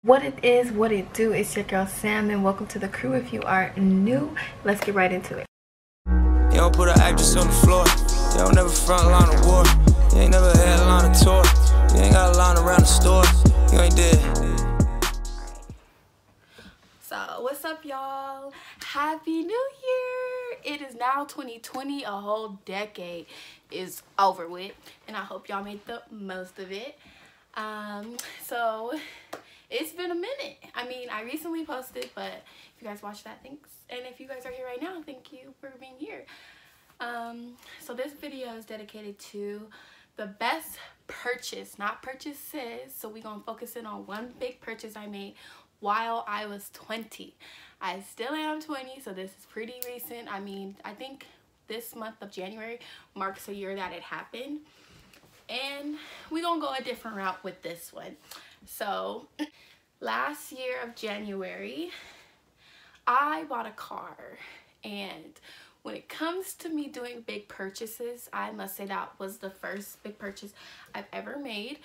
What it is, what it do, it's your girl Sam, and welcome to the crew. If you are new, let's get right into it. You don't put an actress on the floor. You don't never front line of war. You ain't never had a line of tour. You ain't got a line around the store. You ain't dead. So what's up, y'all? Happy New Year! It is now 2020. A whole decade is over with, and I hope y'all made the most of it. So it's been a minute. I mean, I recently posted, but if you guys watched that, thanks. And if you guys are here right now, thank you for being here. So this video is dedicated to the best purchase, not purchases. So we're gonna focus in on one big purchase I made while I was 20. I still am 20, so this is pretty recent. I mean, I think this month of January marks a year that it happened. And we're gonna go a different route with this one. So last year of January, I bought a car, and when it comes to me doing big purchases, I must say that was the first big purchase I've ever made.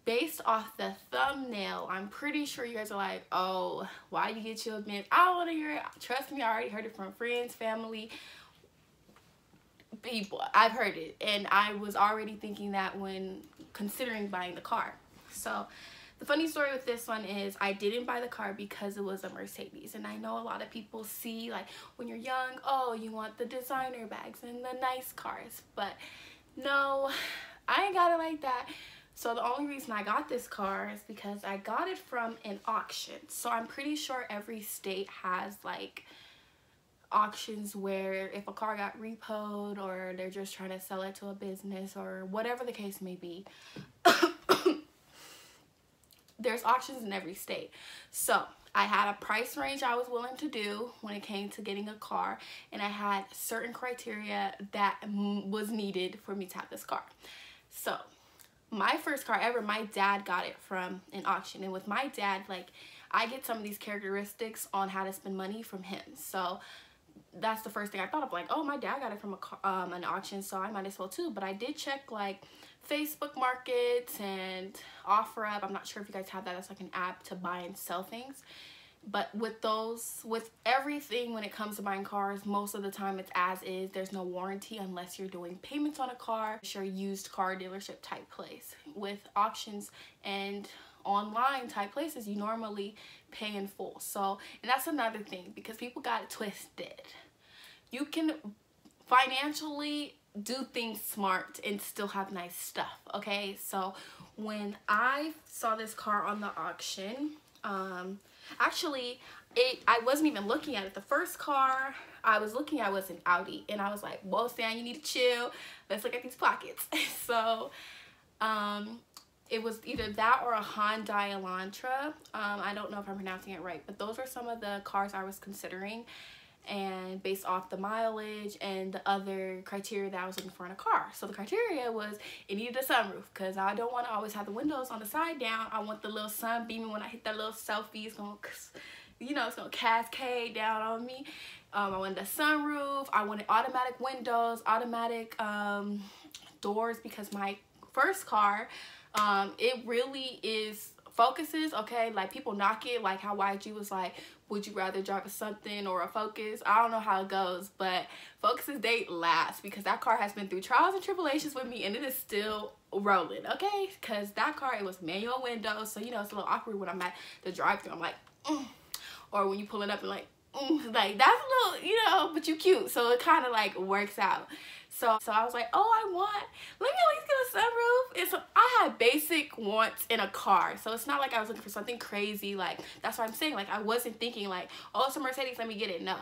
Based off the thumbnail, I'm pretty sure you guys are like, oh, why you get you a Benz? I don't want to hear it. Trust me, I already heard it from friends, family, people. I've heard it, and I was already thinking that when considering buying the car. So the funny story with this one is I didn't buy the car because it was a Mercedes. And I know a lot of people see, like, when you're young, oh, you want the designer bags and the nice cars. But no, I ain't got it like that. So the only reason I got this car is because I got it from an auction. So I'm pretty sure every state has, like, auctions where if a car got repoed or they're just trying to sell it to a business or whatever the case may be, there's auctions in every state. So I had a price range I was willing to do when it came to getting a car, and I had certain criteria that was needed for me to have this car. So my first car ever, my dad got it from an auction, and with my dad, like, I get some of these characteristics on how to spend money from him. So that's the first thing I thought of, like, oh, my dad got it from an auction, so I might as well too. But I did check, like, Facebook Markets and OfferUp. I'm not sure if you guys have that. That's like an app to buy and sell things. But with those, with everything when it comes to buying cars, most of the time it's as is. There's no warranty unless you're doing payments on a car. It's your used car dealership type place. With auctions and online type places, you normally pay in full. So, and that's another thing, because people got it twisted. You can financially do things smart and still have nice stuff, okay? So when I saw this car on the auction, actually I wasn't even looking at it. The first car I was looking at was an Audi, and I was like, whoa, Stan, you need to chill, let's look at these pockets. So it was either that or a Hyundai Elantra. I don't know if I'm pronouncing it right, but those are some of the cars I was considering, and based off the mileage and the other criteria that I was looking for in a car. So the criteria was it needed a sunroof, because I don't want to always have the windows on the side down. I want the little sun beaming when I hit that little selfie. It's gonna, you know, it's gonna cascade down on me. I wanted a sunroof. I wanted automatic windows, automatic doors, because my first car, it really is focuses, okay? Like, people knock it, like how YG was like, would you rather drive a something or a Focus? I don't know how it goes, but Focuses, they last, because that car has been through trials and tribulations with me, and it is still rolling, okay? Because that car, it was manual windows, so, you know, it's a little awkward when I'm at the drive-thru. I'm like, or when you pull it up and like, like, that's a little, you know, but you cute, so it kind of like works out. So I was like, oh, let me at least get a sunroof. And so I had basic wants in a car. So it's not like I was looking for something crazy. Like, that's what I'm saying. Like, I wasn't thinking like, oh, it's a Mercedes, let me get it. No.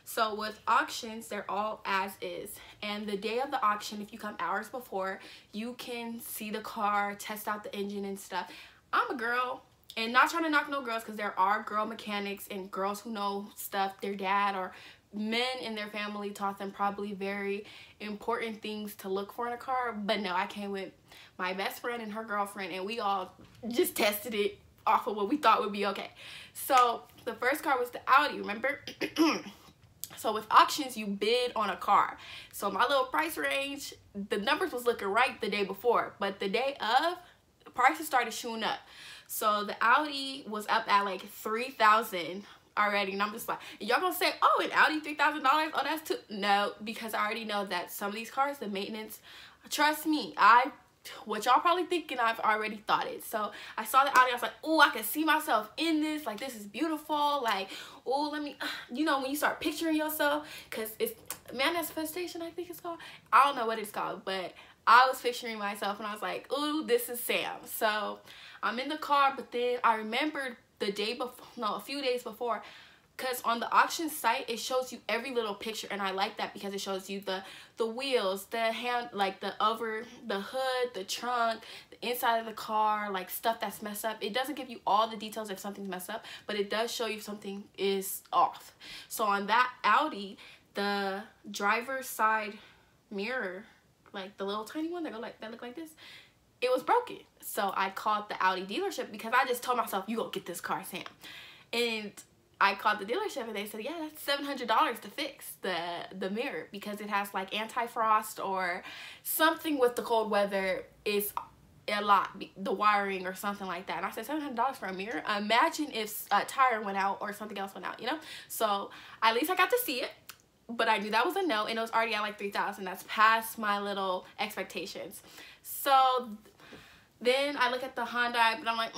So with auctions, they're all as is. And the day of the auction, if you come hours before, you can see the car, test out the engine and stuff. I'm a girl. And not trying to knock no girls, because there are girl mechanics and girls who know stuff. Their dad or men in their family taught them probably very important things to look for in a car. But no, I came with my best friend and her girlfriend, and we all just tested it off of what we thought would be okay. So the first car was the Audi, remember? So with auctions, you bid on a car. So my little price range, the numbers was looking right the day before, but the day of, prices started shooting up. So the Audi was up at like 3,000 already, and I'm just like, y'all gonna say, oh, an Audi $3,000, oh, that's too. No, because I already know that some of these cars, the maintenance, trust me, what y'all probably thinking, I've already thought it. So I saw the Audi, I was like, oh, I can see myself in this, like, this is beautiful, like, oh, let me, you know, when you start picturing yourself, because it's manifestation, I think it's called, I don't know what it's called, but I was picturing myself, and I was like, ooh, this is Sam. So I'm in the car, but then I remembered the day before, no, a few days before, because on the auction site, it shows you every little picture, and I like that because it shows you the wheels, the hand, like the hood, the trunk, the inside of the car, like stuff that's messed up. It doesn't give you all the details if something's messed up, but it does show you if something is off. So on that Audi, the driver's side mirror, like the little tiny one that look like this, it was broken. So I called the Audi dealership because I just told myself, you go get this car, Sam. And I called the dealership, and they said, yeah, that's $700 to fix the mirror because it has like anti-frost or something with the cold weather is a lot, the wiring or something like that. And I said, $700 for a mirror? Imagine if a tire went out or something else went out, you know? So at least I got to see it. But I knew that was a no, and it was already at like 3,000. That's past my little expectations. So then I look at the Hyundai, but I'm like,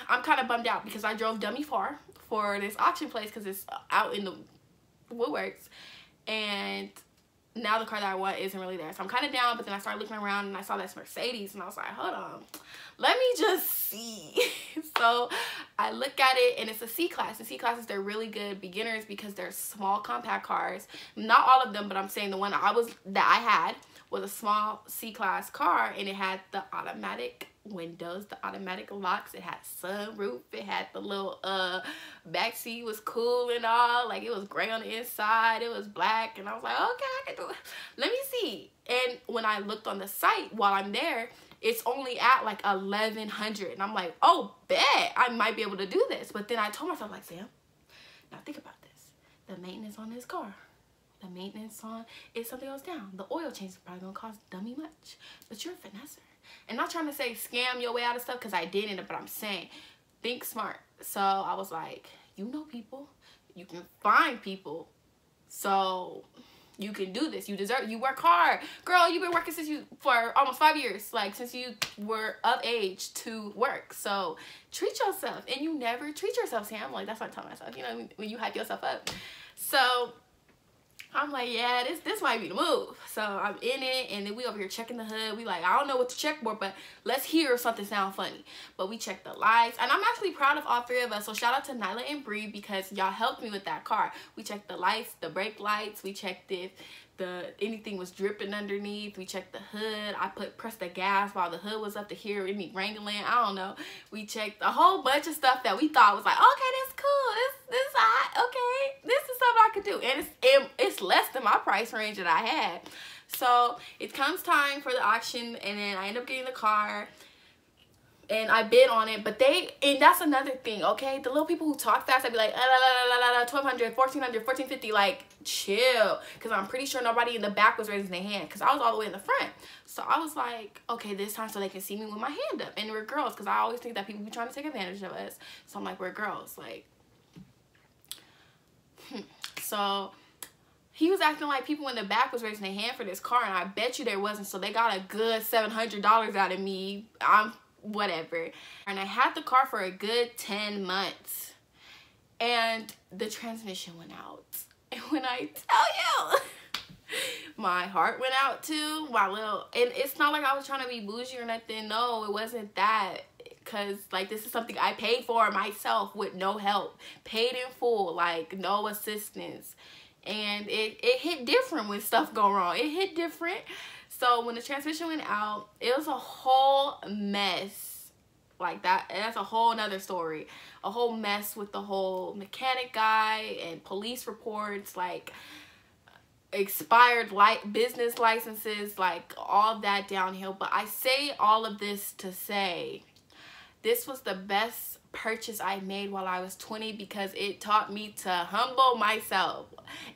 I'm kind of bummed out because I drove dummy far for this auction place because it's out in the woodworks, and now the car that I want isn't really there. So I'm kind of down, but then I started looking around, and I saw this Mercedes, and I was like, hold on, let me just see. So I look at it, and it's a C-Class. The C-Classes, they're really good beginners because they're small compact cars. Not all of them, but I'm saying the one that I had was a small C-Class car, and it had the automatic windows, the automatic locks, it had sunroof, it had the little back seat was cool and all, like it was gray on the inside, it was black, and I was like, okay, I can do it, let me see. And when I looked on the site while I'm there, it's only at like 1,100, and I'm like, oh, bet I might be able to do this. But then I told myself, like, Sam, now think about this, the maintenance on this car, the maintenance on it, something goes down, the oil change is probably gonna cost dummy much, but you're a finesser. And not trying to say scam your way out of stuff, because I didn't, but I'm saying think smart. So I was like, you know people, you can find people, so you can do this. You deserve, you work hard. Girl, you've been working for almost 5 years, like since you were of age to work. So treat yourself, and you never treat yourself, Sam. Like, that's what I'm telling myself, you know, when you hype yourself up. So I'm like, yeah, this might be the move. So I'm in it, and then we over here checking the hood. We like, I don't know what to check for, but let's hear something sound funny. But we checked the lights, and I'm actually proud of all three of us. So shout out to Nyla and Bree because y'all helped me with that car. We checked the lights, the brake lights. We checked if anything was dripping underneath. We checked the hood. I pressed the gas while the hood was up to hear any wrangling. I don't know. We checked a whole bunch of stuff that we thought was like, okay, that's cool. This hot. Okay, this is something I could do, and it's less than my price range that I had. So it comes time for the auction, and then I end up getting the car, and I bid on it. But and that's another thing, okay? The little people who talk fast, I'd be like, 1,200, 1,400, 1,450, like, chill. Because I'm pretty sure nobody in the back was raising their hand, because I was all the way in the front. So I was like, okay, this time so they can see me with my hand up. And we're girls, because I always think that people be trying to take advantage of us. So I'm like, we're girls, like. So he was acting like people in the back was raising their hand for this car, and I bet you there wasn't. So they got a good $700 out of me. I'm whatever. And I had the car for a good 10 months, and the transmission went out. And when I tell you, my heart went out too. And it's not like I was trying to be bougie or nothing. No, it wasn't that. Because, like, this is something I paid for myself with no help. Paid in full, like, no assistance. And it hit different when stuff go wrong. It hit different. So when the transmission went out, it was a whole mess. Like, that's a whole nother story. A whole mess with the whole mechanic guy and police reports, like, expired business licenses, like, all that downhill. But I say all of this to say, this was the best purchase I made while I was 20 because it taught me to humble myself.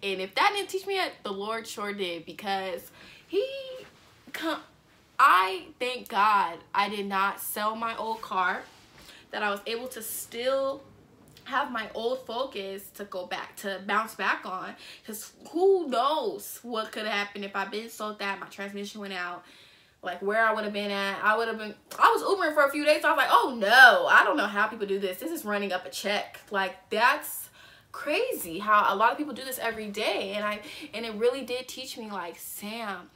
And if that didn't teach me it, the Lord sure did, because I thank God I did not sell my old car. that I was able to still have my old focus to bounce back on, because who knows what could have happened if I been sold that, my transmission went out, like where I would have been at. I was Ubering for a few days. I was like, oh no, I don't know how people do this. This is running up a check. Like, that's crazy how a lot of people do this every day. And it really did teach me, like, Sam,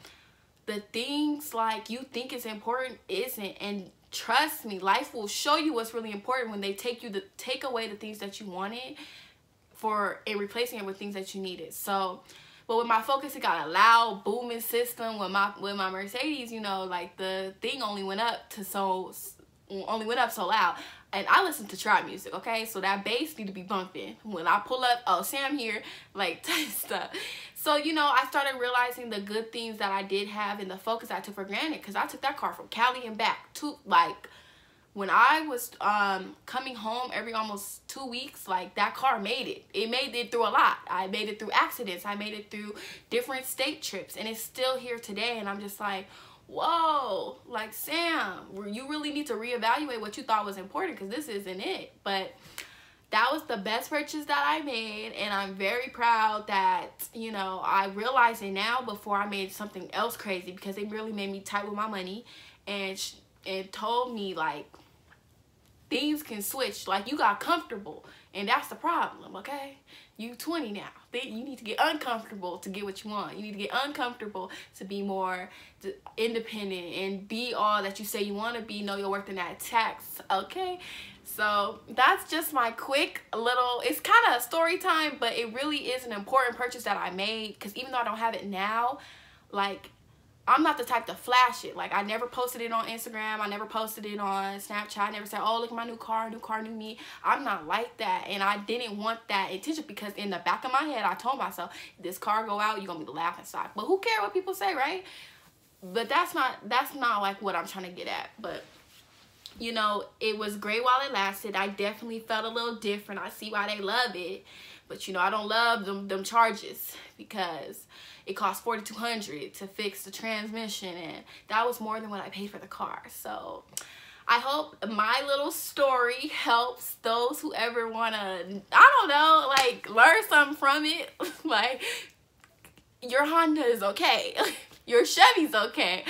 the things like you think is important isn't. And trust me, life will show you what's really important when they take away the things that you wanted and replacing it with things that you needed. So, but with my Focus, it got a loud booming system. With my Mercedes, you know, like the thing only went up so loud. And I listen to trap music, okay? So that bass need to be bumping. When I pull up, oh, Sam here, like, type stuff. So, you know, I started realizing the good things that I did have in the Focus I took for granted, because I took that car from Cali and back to, like, when I was coming home every almost 2 weeks, like, that car made it. It made it through a lot. I made it through accidents. I made it through different state trips. And it's still here today. And I'm just like, whoa, like, Sam, you really need to reevaluate what you thought was important, because this isn't it. But that was the best purchase that I made, and I'm very proud that, you know, I realized it now before I made something else crazy, because it really made me tight with my money, and it told me, like, things can switch. Like, you got comfortable, and that's the problem, okay? You 20 now. You need to get uncomfortable to get what you want. You need to get uncomfortable to be more independent and be all that you say you want to be. Know your worth in that tax, okay? So that's just my quick little, it's kind of a story time, but it really is an important purchase that I made, because even though I don't have it now, like, I'm not the type to flash it. Like, I never posted it on Instagram. I never posted it on Snapchat. I never said, oh, look at my new car, new me. I'm not like that. And I didn't want that attention, because in the back of my head, I told myself, this car go out, you're going to be the laughing stock. But who cares what people say, right? But that's not like what I'm trying to get at. But, you know, it was great while it lasted. I definitely felt a little different. I see why they love it. But, you know, I don't love them charges, because it cost $4,200 to fix the transmission, and that was more than what I paid for the car. So I hope my little story helps those who ever want to, I don't know, like, learn something from it. Like, your Honda is okay. Your Chevy's okay.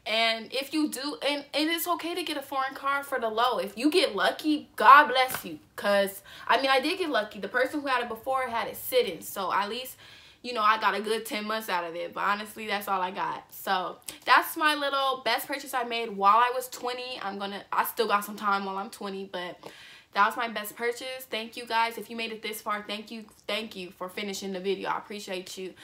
And if you do, and it's okay to get a foreign car for the low. If you get lucky, God bless you. Because, I mean, I did get lucky. The person who had it before had it sitting. So at least, you know, I got a good 10 months out of it. But honestly, that's all I got. So that's my little best purchase I made while I was 20. I still got some time while I'm 20. But that was my best purchase. Thank you guys. If you made it this far, thank you for finishing the video. I appreciate you.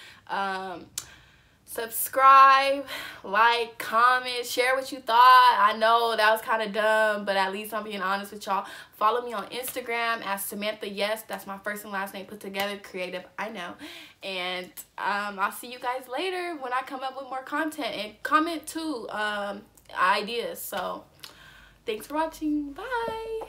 Subscribe, like, comment, share what you thought. I know that was kind of dumb, but at least I'm being honest with y'all. Follow me on Instagram at Samantha Yes. That's my first and last name put together. Creative, I know. And I'll see you guys later when I come up with more content. And comment too, ideas. So thanks for watching. Bye.